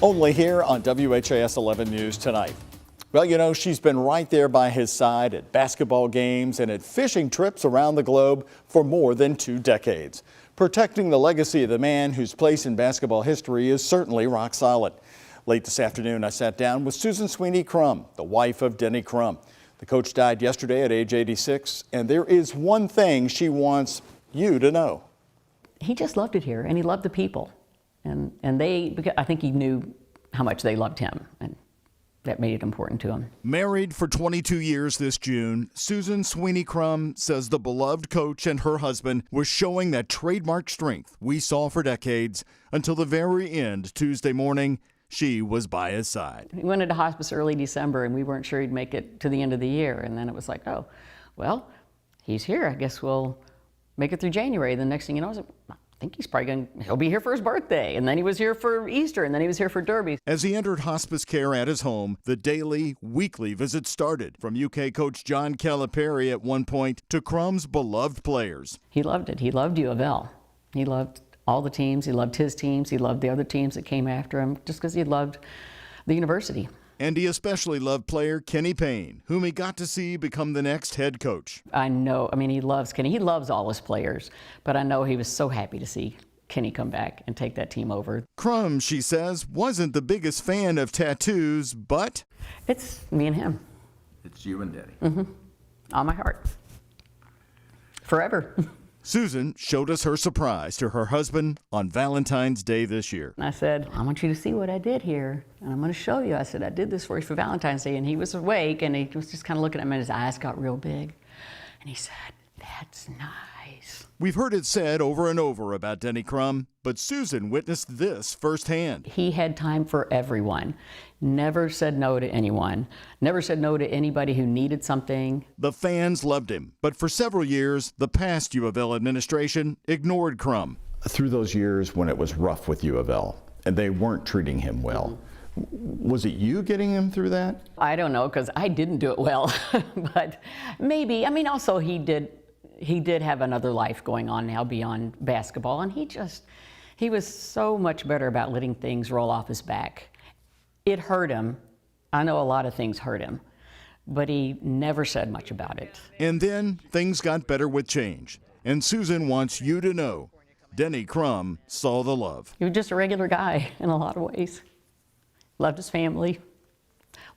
Only here on WHAS 11 News tonight. Well, you know, she's been right there by his side at basketball games and at fishing trips around the globe for more than 2 decades. Protecting the legacy of the man whose place in basketball history is certainly rock solid. Late this afternoon, I sat down with Susan Sweeney Crum, the wife of Denny Crum. The coach died yesterday at age 86, and there is one thing she wants you to know. He just loved it here, and he loved the people. And I think he knew how much they loved him, and that made it important to him. Married for 22 years this June, Susan Sweeney Crum says the beloved coach and her husband was showing that trademark strength we saw for decades until the very end Tuesday morning. She was by his side. He went into hospice early December, and we weren't sure he'd make it to the end of the year. And then it was like, oh, well, he's here. I guess we'll make it through January. The next thing you know, I was like, I think he'll be here for his birthday. And then he was here for Easter, and then he was here for Derby. As he entered hospice care at his home, the daily, weekly visits started. From UK coach John Calipari at one point to Crum's beloved players. He loved it. He loved U of L. He loved all the teams. He loved his teams. He loved the other teams that came after him just because he loved the university. And he especially loved player Kenny Payne, whom he got to see become the next head coach. I know, he loves Kenny. He loves all his players, but I know he was so happy to see Kenny come back and take that team over. Crum, she says, wasn't the biggest fan of tattoos, but it's me and him. It's you and Denny. Mm-hmm. On my heart. Forever. Susan showed us her surprise to her husband on Valentine's Day this year. I said, I want you to see what I did here, and I'm going to show you. I said, I did this for you for Valentine's Day, and he was awake, and he was just kind of looking at me, and his eyes got real big, and he said, that's nice. We've heard it said over and over about Denny Crum, but Susan witnessed this firsthand. He had time for everyone. Never said no to anyone. Never said no to anybody who needed something. The fans loved him, but for several years, the past U of L administration ignored Crum. Through those years when it was rough with U of L and they weren't treating him well, was it you getting him through that? I don't know, because I didn't do it well, but maybe. Also he did have another life going on now beyond basketball, and he was so much better about letting things roll off his back. It hurt him. I know a lot of things hurt him, but he never said much about it. And then things got better with change. And Susan wants you to know, Denny Crum saw the love. He was just a regular guy in a lot of ways. Loved his family,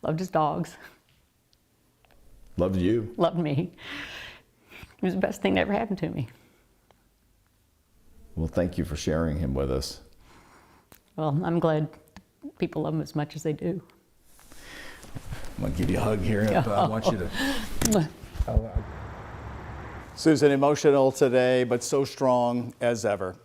loved his dogs. Loved you. Loved me. It was the best thing that ever happened to me. Well, thank you for sharing him with us. Well, I'm glad people love him as much as they do. I'm going to give you a hug here. I want you to. Susan, emotional today, but so strong as ever.